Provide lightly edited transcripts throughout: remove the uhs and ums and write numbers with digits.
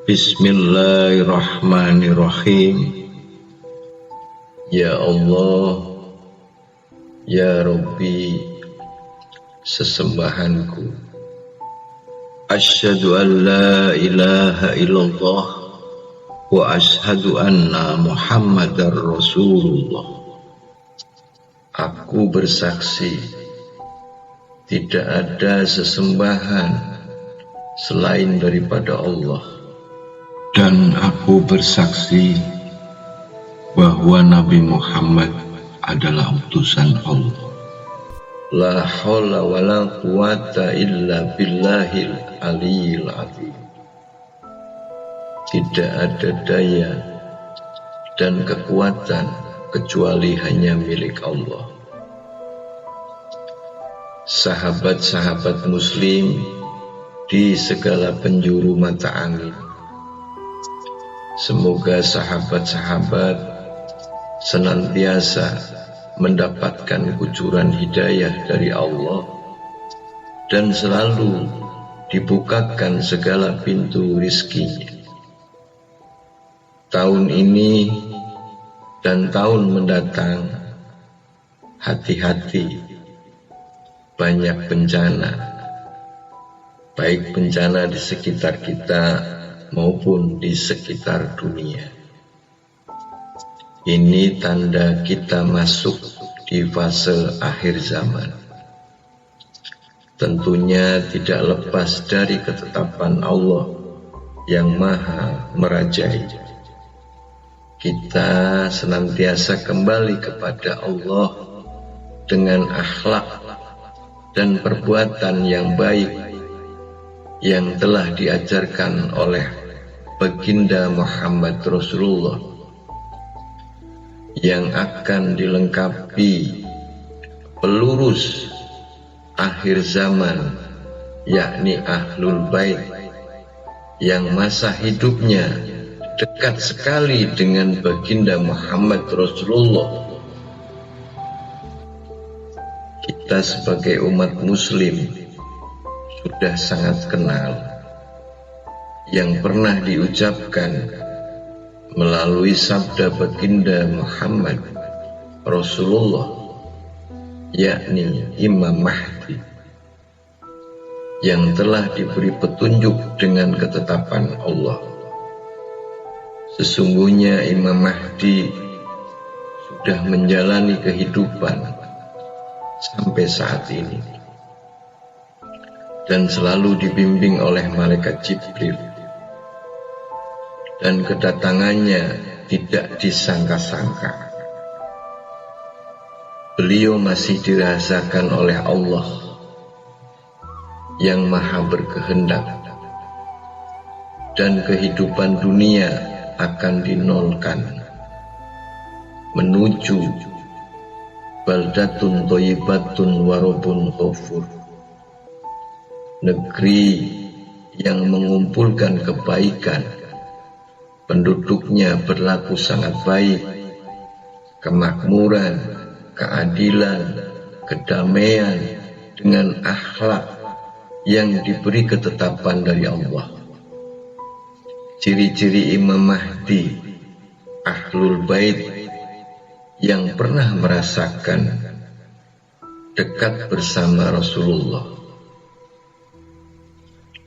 Bismillahirrahmanirrahim. Ya Allah, ya Rabbi, sesembahanku. Asyhadu an la ilaha illallah wa asyhadu anna Muhammadar Rasulullah. Aku bersaksi tidak ada sesembahan selain daripada Allah. Dan aku bersaksi bahwa Nabi Muhammad adalah utusan Allah. La haula wa la quwata illa billahil aliyil azim. Tidak ada daya dan kekuatan kecuali hanya milik Allah. Sahabat-sahabat muslim di segala penjuru mata angin, semoga sahabat-sahabat senantiasa mendapatkan kucuran hidayah dari Allah dan selalu dibukakan segala pintu rizkinya. Tahun ini dan tahun mendatang, hati-hati, banyak bencana, baik bencana di sekitar kita maupun di sekitar dunia. Ini tanda kita masuk di fase akhir zaman. Tentunya tidak lepas dari ketetapan Allah yang maha merajai. Kita senantiasa kembali kepada Allah dengan akhlak dan perbuatan yang baik yang telah diajarkan oleh Baginda Muhammad Rasulullah, yang akan dilengkapi pelurus akhir zaman, yakni Ahlul Bait, yang masa hidupnya dekat sekali dengan Baginda Muhammad Rasulullah. Kita sebagai umat muslim sudah sangat kenal yang pernah diucapkan melalui sabda Baginda Muhammad Rasulullah, yakni Imam Mahdi, yang telah diberi petunjuk dengan ketetapan Allah. Sesungguhnya Imam Mahdi sudah menjalani kehidupan sampai saat ini dan selalu dibimbing oleh malaikat Jibril, dan kedatangannya tidak disangka-sangka. Beliau masih dirasakan oleh Allah yang maha berkehendak, dan kehidupan dunia akan dinolkan menuju baldatun thayyibatun wa rabbun ghafur, negeri yang mengumpulkan kebaikan, penduduknya berlaku sangat baik, kemakmuran, keadilan, kedamaian, dengan akhlak yang diberi ketetapan dari Allah. Ciri-ciri Imam Mahdi, Ahlul Bait yang pernah merasakan dekat bersama Rasulullah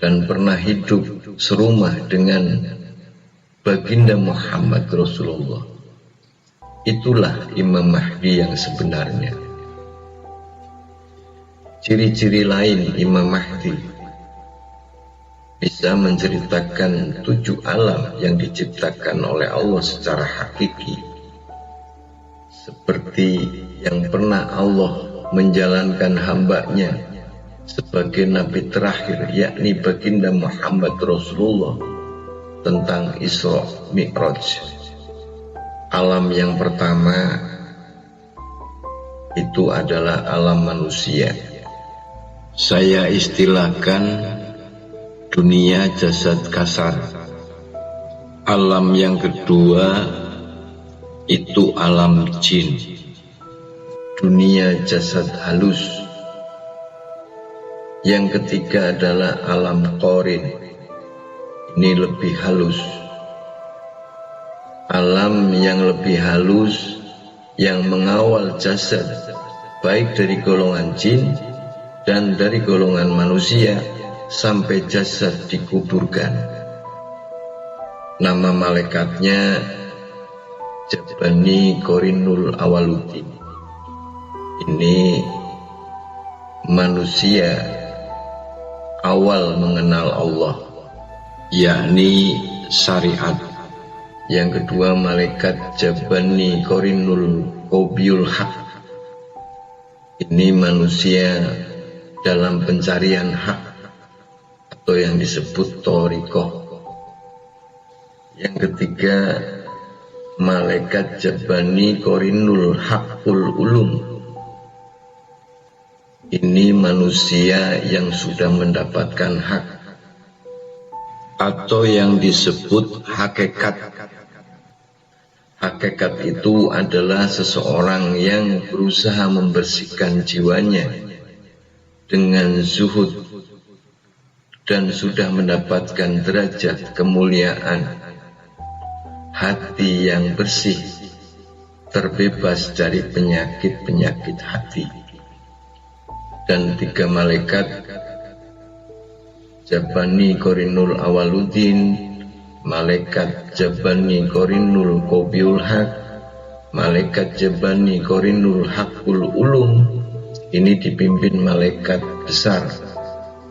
dan pernah hidup serumah dengan Baginda Muhammad Rasulullah. Itulah Imam Mahdi yang sebenarnya. Ciri-ciri lain Imam Mahdi: bisa menceritakan 7 alam yang diciptakan oleh Allah secara hakiki, seperti yang pernah Allah menjalankan hambanya sebagai Nabi terakhir, yakni Baginda Muhammad Rasulullah, tentang Isra Mi'raj. Alam yang pertama itu adalah alam manusia. Saya istilahkan dunia jasad kasar. Alam yang kedua itu alam jin, dunia jasad halus. Yang ketiga adalah alam qorin. ini lebih halus. Alam yang lebih halus yang mengawal jasad, baik dari golongan jin dan dari golongan manusia sampai jasad dikuburkan. Nama malaikatnya Jabani Korinul Awaludin. Ini manusia awal mengenal Allah, yakni syariat. Yang kedua malaikat Jabani Korinul Qobiul Haq. Ini manusia dalam pencarian hak atau yang disebut thoriqah. Yang ketiga malaikat Jabani Korinul Haqqul Ulum. Ini manusia yang sudah mendapatkan hak atau yang disebut hakikat. Hakikat itu adalah seseorang yang berusaha membersihkan jiwanya dengan zuhud dan sudah mendapatkan derajat kemuliaan. Hati yang bersih, terbebas dari penyakit-penyakit hati. Dan tiga malaikat Jabani Korinul Awaludin, malaikat Jabani Korinul Qobiul Haq, malaikat Jabani Korinul Haqqul Ulum, ini dipimpin malaikat besar,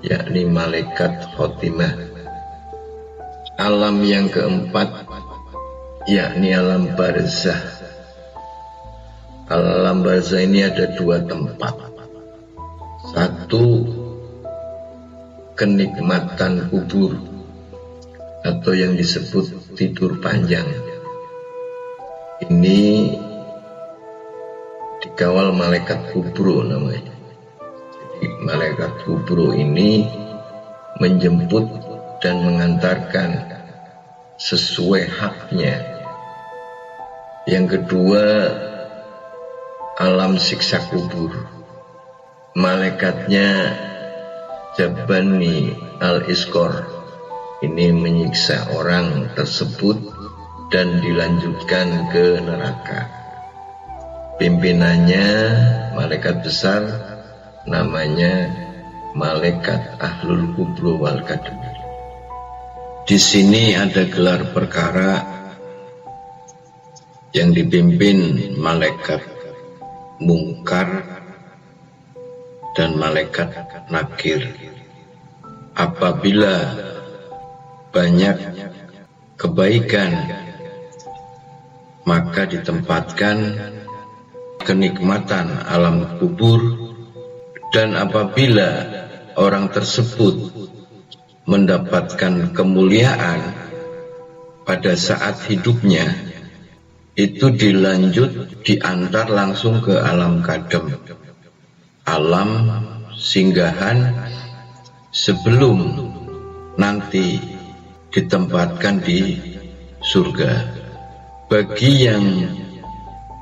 yakni malaikat khotimah. Alam yang keempat yakni alam barzah. Alam barzah ini ada dua tempat. Satu, kenikmatan kubur atau yang disebut tidur panjang. Ini dikawal malaikat kubro namanya. Jadi malaikat kubro ini menjemput dan mengantarkan sesuai haknya. Yang kedua, alam siksa kubur. Malaikatnya Jabani Al-Iskor. Ini menyiksa orang tersebut dan dilanjutkan ke neraka. Pimpinannya malaikat besar, namanya malaikat Ahlul Kubro wal Kadam. Di sini ada gelar perkara yang dipimpin malaikat mungkar dan malaikat nakir. Apabila banyak kebaikan, maka ditempatkan kenikmatan alam kubur, dan apabila orang tersebut mendapatkan kemuliaan pada saat hidupnya, itu dilanjut diantar langsung ke alam kadam, alam singgahan sebelum nanti ditempatkan di surga. Bagi yang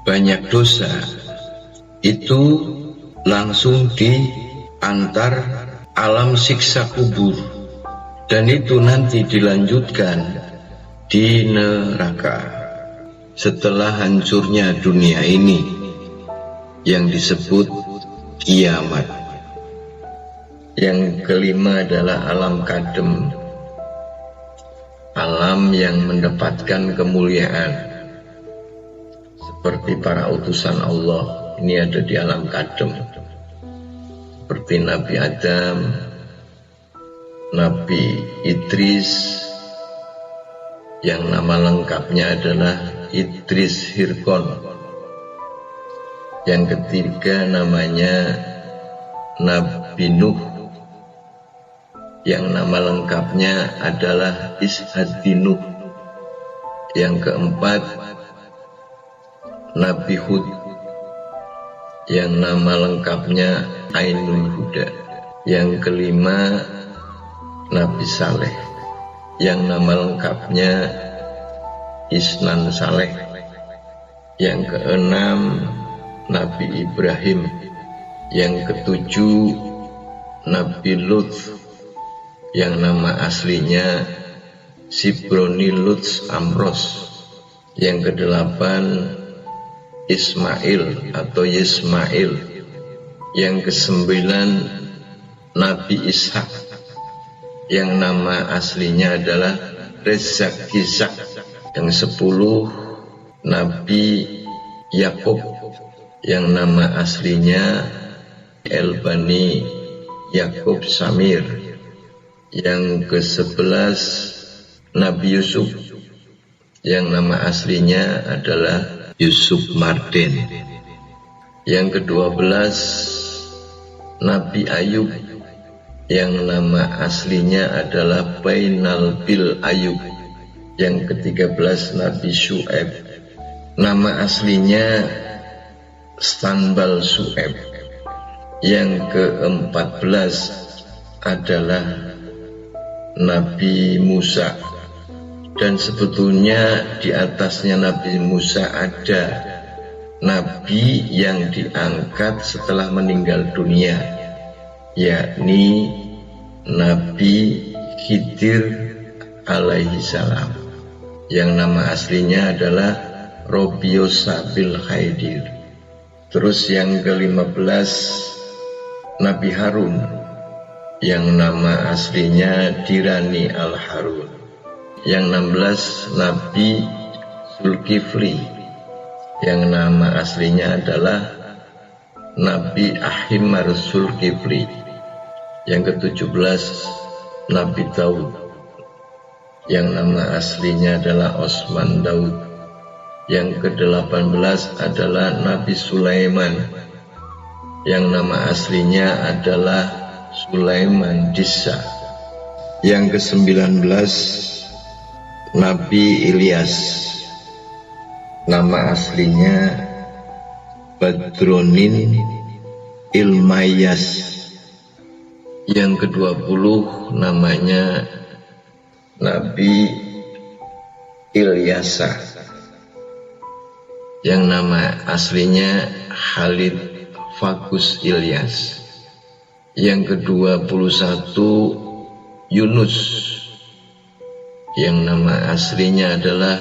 banyak dosa, itu langsung diantar alam siksa kubur, dan itu nanti dilanjutkan di neraka. Setelah hancurnya dunia ini yang disebut kiamat. Yang kelima adalah alam kadam, alam yang mendapatkan kemuliaan seperti para utusan Allah. Ini ada di alam kadam, seperti Nabi Adam, Nabi Idris, yang nama lengkapnya adalah Idris Hirkon. Yang ketiga namanya Nabi Nuh, yang nama lengkapnya adalah Ishadinuh. Yang keempat Nabi Hud, yang nama lengkapnya Ainul Huda. Yang kelima Nabi Saleh, yang nama lengkapnya Isnan Saleh. Yang keenam Nabi Ibrahim. Yang ketujuh Nabi Lut, yang nama aslinya Sibroni Lutz Amros. Yang kedelapan Ismail atau Yismail. Yang kesembilan Nabi Ishak, yang nama aslinya adalah Rezak Gizak. Yang 10 Nabi Yakub, yang nama aslinya Elbani Yakub Samir. Yang ke-11 Nabi Yusuf, yang nama aslinya adalah Yusuf Martin. Yang ke-12 Nabi Ayub, yang nama aslinya adalah Bainal Bil Ayub. Yang ke-13 Nabi Syu'aib, nama aslinya Stanbal Syu'aib. Yang ke-14 adalah Nabi Musa, dan sebetulnya di atasnya Nabi Musa ada Nabi yang diangkat setelah meninggal dunia, yakni Nabi Khidir alaihi salam, yang nama aslinya adalah Robius Sabil Khaidir. Terus yang ke-15 Nabi Harun, yang nama aslinya Dirani Al-Harun. Yang 16 Nabi Zulkifli, yang nama aslinya adalah Nabi Ahimar Zulkifli. Yang ke-17 Nabi Daud, yang nama aslinya adalah Osman Daud. Yang ke-18 adalah Nabi Sulaiman, yang nama aslinya adalah Sulaiman Dissa. Yang ke-19 Nabi Ilyas, nama aslinya Badronin Ilmayas. Yang ke-20 namanya Nabi Ilyasa, yang nama aslinya Khalid Fakus Ilyas. Yang ke-21 Yunus, yang nama aslinya adalah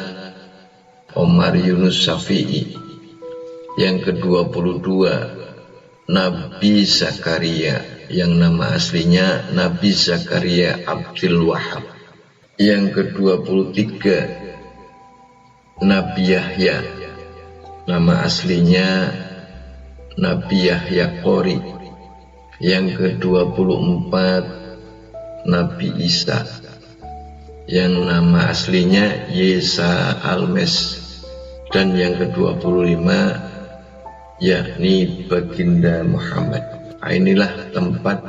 Omar Yunus Syafi'i. Yang ke-22 Nabi Zakaria, yang nama aslinya Nabi Zakaria Abdul Wahab. Yang ke-23 Nabi Yahya, nama aslinya Nabi Yahya Qori. Yang ke-24 Nabi Isa, yang nama aslinya Yesa Almes. Dan yang ke-25 yakni Baginda Muhammad. Nah, inilah tempat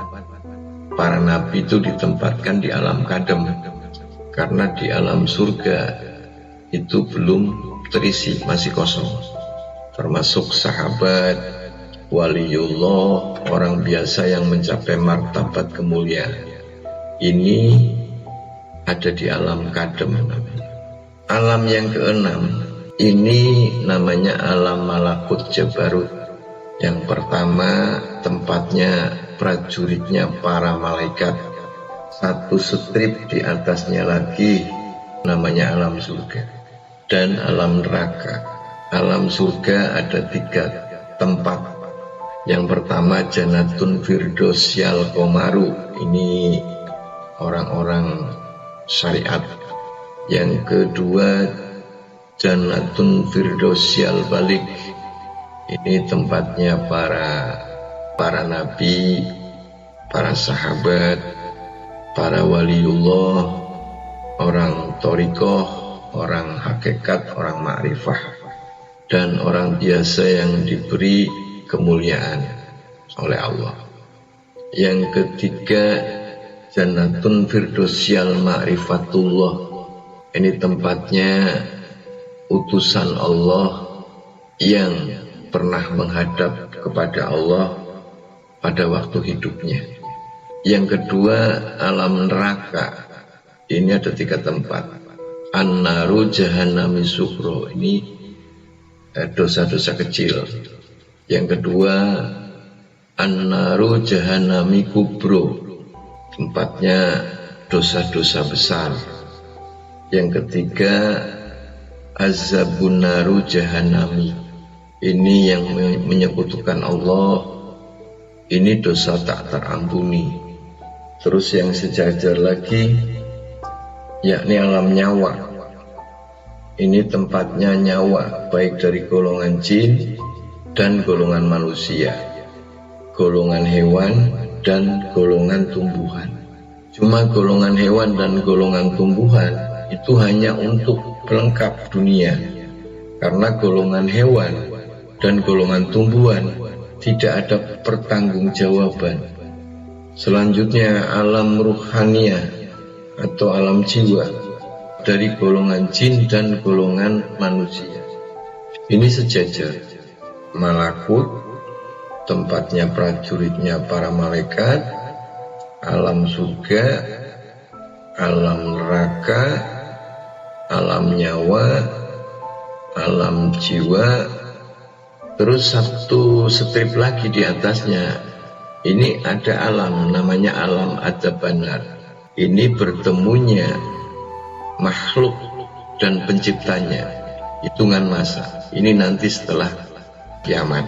para nabi itu ditempatkan di alam kadem, karena di alam surga itu belum terisi, masih kosong, termasuk sahabat, waliullah, orang biasa yang mencapai martabat kemuliaan. Ini ada di alam kadem. Alam yang keenam ini namanya alam malakut jabarut. Yang pertama tempatnya prajuritnya para malaikat. Satu strip di atasnya lagi namanya alam surga dan alam neraka. Alam surga ada 3 tempat. Yang pertama Jannatun Firdausyal Komaru, ini orang-orang syariat. Yang kedua Jannatun Firdausyal Balik, ini tempatnya para nabi, para sahabat, para waliullah, orang thoriqoh, orang hakikat, orang ma'rifah, dan orang biasa yang diberi kemuliaan oleh Allah. Yang ketiga Jannatun Firdausyal Ma'rifatullah, ini tempatnya utusan Allah yang pernah menghadap kepada Allah pada waktu hidupnya. Yang kedua alam neraka, ini ada 3 tempat. An-naru jahannami sukro, ini dosa-dosa kecil. Yang kedua An-naru jahannami kubro, tempatnya dosa-dosa besar. Yang ketiga, azabun naru jahannami. Ini yang menyekutukan Allah, ini dosa tak terampuni. Terus yang sejajar lagi, yakni alam nyawa. Ini tempatnya nyawa, baik dari golongan jin dan golongan manusia, golongan hewan dan golongan tumbuhan. Cuma golongan hewan dan golongan tumbuhan itu hanya untuk pelengkap dunia, karena golongan hewan dan golongan tumbuhan tidak ada pertanggungjawaban. Selanjutnya alam ruhaniyah atau alam jiwa dari golongan jin dan golongan manusia. Ini sejajar. Malakut, tempatnya prajuritnya para malaikat, alam surga, alam neraka, alam nyawa, alam jiwa. Terus satu strip lagi di atasnya, ini ada alam, namanya alam adzabannar. Ini bertemunya makhluk dan penciptanya, hitungan masa. Ini nanti setelah kiamat.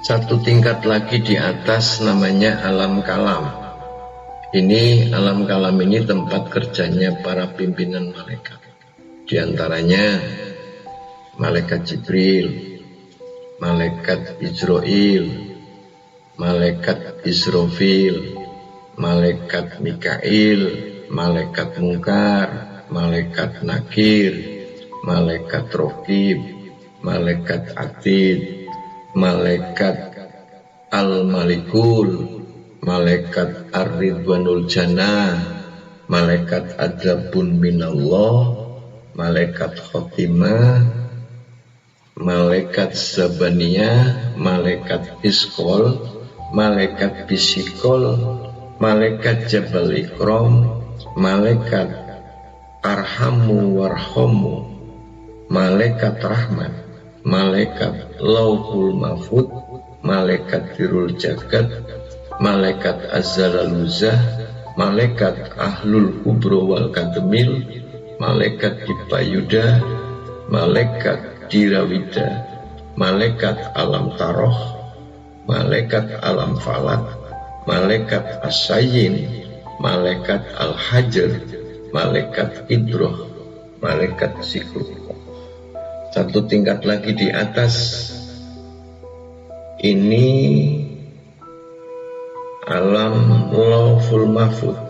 Satu tingkat lagi di atas namanya alam kalam. Ini alam kalam ini tempat kerjanya para pimpinan malaikat. Di antaranya malaikat Jibril, malaikat Israil, malaikat Israfil, malaikat Mikail, malaikat Mungkar, malaikat Nakir, malaikat Rokib, malaikat Atid, malaikat Al-Malikul, malaikat Ar-Ridwanul Jannah, malaikat Adzabun Minallah, malaikat Khotimah, malaikat Zabaniyah, malaikat Iskol, malaikat Bisikol, malaikat Jabal Ikram, malaikat Arhamu Warhamu, malaikat Rahmat, malaikat Lauhul Mahfud, malaikat Dirul Jagat, malaikat Azzalaluzah, malaikat Ahlul Kubro wal Kademil, malaikat Dipayuda, malaikat Dirawida, malaikat Alam Taroh, malaikat Alam Falak, malaikat As-Sayyin, malaikat Al-Hajar, malaikat Idroh, malaikat Zikruh. Satu tingkat lagi di atas, ini alam Lauhul Mahfud.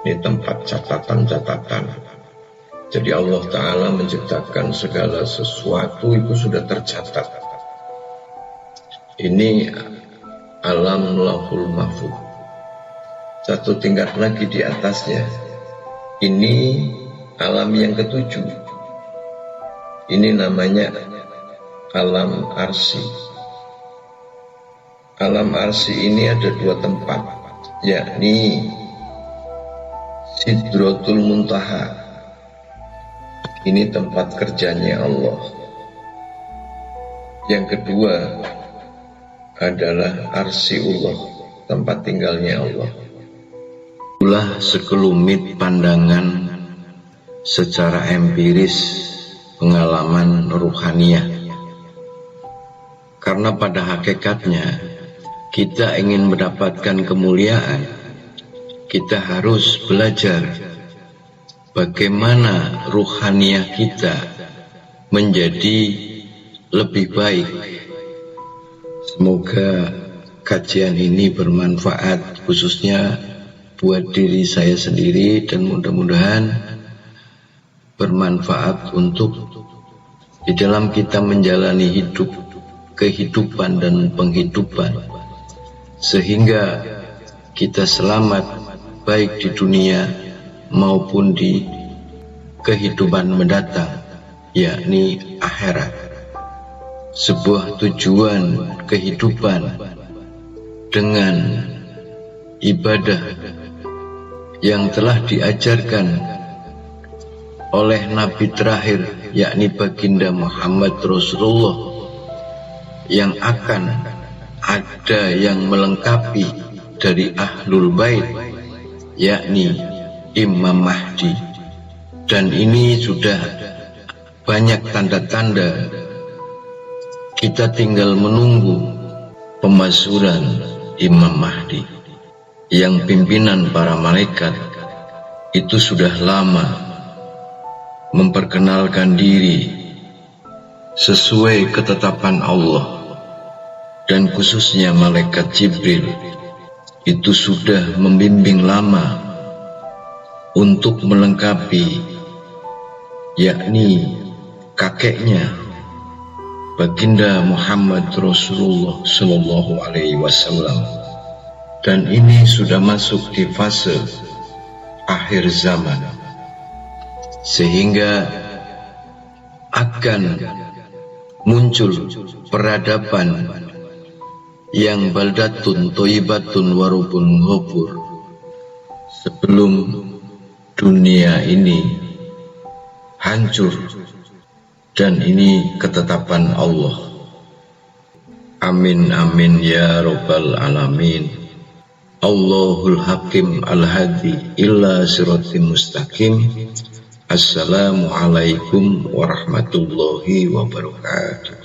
Ini tempat catatan-catatan. Jadi Allah Ta'ala menciptakan segala sesuatu itu sudah tercatat. Ini alam Lauhul Mahfud. Satu tingkat lagi di atasnya, ini alam yang ketujuh. Ini namanya alam arsy. Alam arsy ini ada dua tempat, yakni Sidratul Muntaha. Ini tempat kerjanya Allah. Yang kedua adalah Arsyullah, tempat tinggalnya Allah. Itulah sekelumit pandangan secara empiris pengalaman ruhaniyah. Karena pada hakikatnya kita ingin mendapatkan kemuliaan, kita harus belajar bagaimana ruhaniyah kita menjadi lebih baik. Semoga kajian ini bermanfaat khususnya buat diri saya sendiri, dan mudah-mudahan bermanfaat untuk di dalam kita menjalani hidup, kehidupan dan penghidupan, sehingga kita selamat baik di dunia maupun di kehidupan mendatang, yakni akhirat. Sebuah tujuan kehidupan dengan ibadah yang telah diajarkan oleh Nabi terakhir, yakni baginda Muhammad Rasulullah, yang akan ada yang melengkapi dari Ahlul Bait, yakni Imam Mahdi. Dan ini sudah banyak tanda-tanda. Kita tinggal menunggu pemasyuran Imam Mahdi, yang pimpinan para malaikat itu sudah lama memperkenalkan diri sesuai ketetapan Allah, dan khususnya malaikat Jibril itu sudah membimbing lama untuk melengkapi, yakni kakeknya Baginda Muhammad Rasulullah Sallallahu Alaihi Wasallam. Dan ini sudah masuk di fase akhir zaman, sehingga akan muncul peradaban yang baldatun toyibatun warubun ghafur sebelum dunia ini hancur. Dan ini ketetapan Allah. Amin amin ya rabbal alamin. Allahul Hakim al-Hadi illa siratim mustaqim. Assalamualaikum warahmatullahi wabarakatuh.